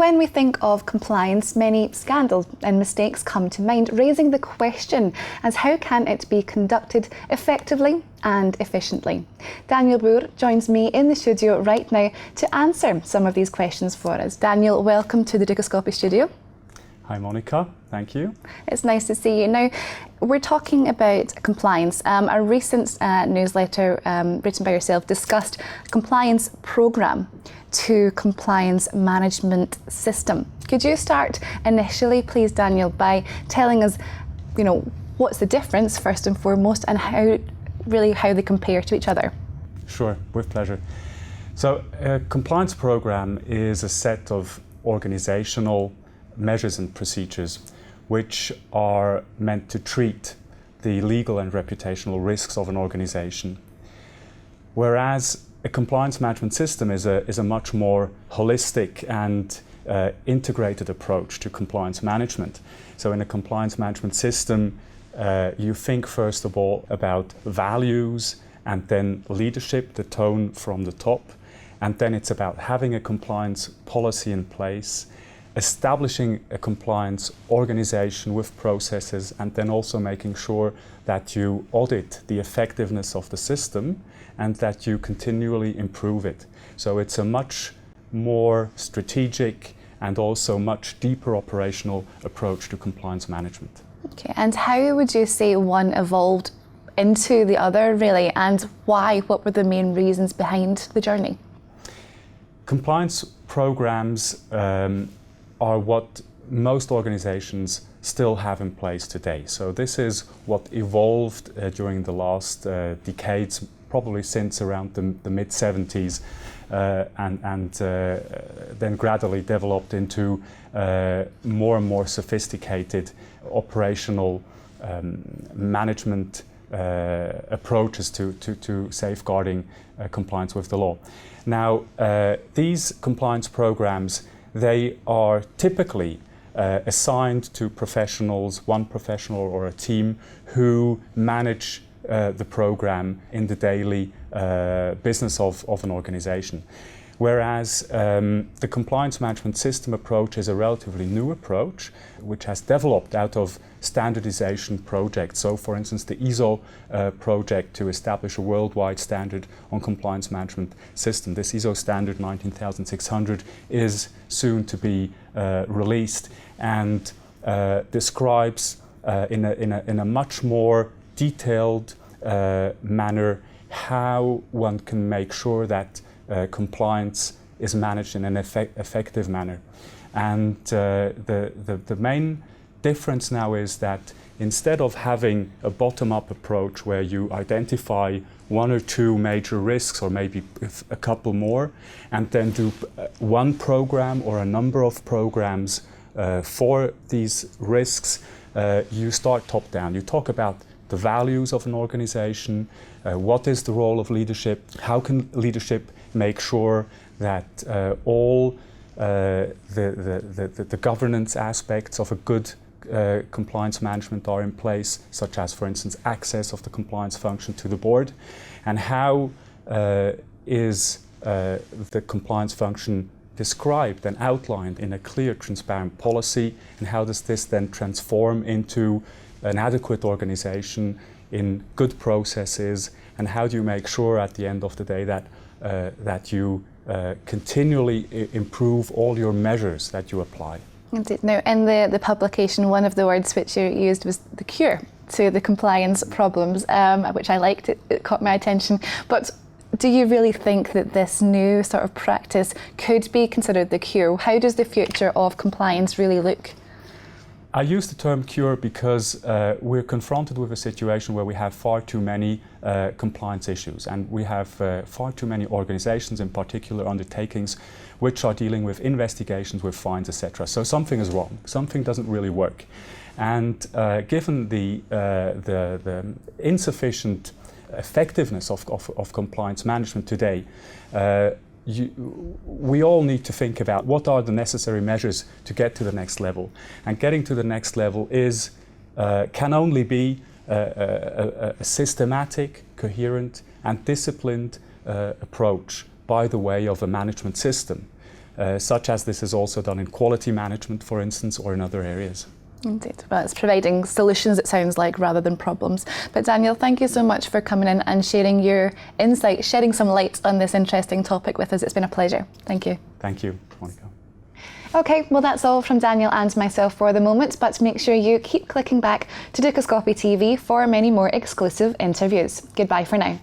when we think of compliance, many scandals and mistakes come to mind, raising the question as how can it be conducted effectively and efficiently. Daniel Bühr joins me in the studio right now to answer some of these questions for us. Daniel, welcome to the Dukascopy studio. Hi Monica, thank you. It's nice to see you. Now, we're talking about compliance. A recent newsletter written by yourself discussed a compliance programme to compliance management system. Could you start initially, please, Daniel, by telling us, what's the difference first and foremost, and how they compare to each other? Sure, with pleasure. So a compliance programme is a set of organisational measures and procedures which are meant to treat the legal and reputational risks of an organisation. Whereas a compliance management system is a much more holistic and integrated approach to compliance management. So in a compliance management system, you think first of all about values and then leadership, the tone from the top, and then it's about having a compliance policy in place, establishing a compliance organization with processes, and then also making sure that you audit the effectiveness of the system and that you continually improve it. So it's a much more strategic and also much deeper operational approach to compliance management. Okay, and how would you say one evolved into the other, really, and why? What were the main reasons behind the journey? Compliance programs are what most organizations still have in place today. So this is what evolved during the last decades, probably since around the mid-70s, and then gradually developed into more and more sophisticated operational management approaches to safeguarding compliance with the law. Now, these compliance programs, they are typically assigned to professionals, one professional or a team, who manage the program in the daily business of an organization. Whereas the compliance management system approach is a relatively new approach, which has developed out of standardization projects. So, for instance, the ISO project to establish a worldwide standard on compliance management system. This ISO standard 19600 is soon to be released and describes in a much more detailed manner how one can make sure that compliance is managed in an effective manner. And the main difference now is that instead of having a bottom-up approach where you identify one or two major risks or maybe a couple more and then do one program or a number of programs for these risks, you start top-down. You talk about the values of an organization, what is the role of leadership, how can leadership make sure that all the governance aspects of a good compliance management are in place, such as, for instance, access of the compliance function to the board, and how is the compliance function described and outlined in a clear, transparent policy, and how does this then transform into an adequate organization in good processes, and how do you make sure at the end of the day that you continually improve all your measures that you apply. Indeed. Now, in the publication, one of the words which you used was the cure to the compliance problems, which I liked. It caught my attention. But do you really think that this new sort of practice could be considered the cure? How does the future of compliance really look? I use the term cure because we're confronted with a situation where we have far too many compliance issues, and we have far too many organizations, in particular undertakings, which are dealing with investigations, with fines, etc. So something is wrong. Something doesn't really work. And given the insufficient effectiveness of compliance management today, we all need to think about what are the necessary measures to get to the next level. And getting to the next level can only be a systematic, coherent and disciplined approach by the way of a management system. such as this is also done in quality management, for instance, or in other areas. Indeed. Well, it's providing solutions, it sounds like, rather than problems. But Daniel, thank you so much for coming in and sharing your insight, shedding some light on this interesting topic with us. It's been a pleasure. Thank you. Thank you, Monica. Okay, well, that's all from Daniel and myself for the moment, but make sure you keep clicking back to Dukascopy TV for many more exclusive interviews. Goodbye for now.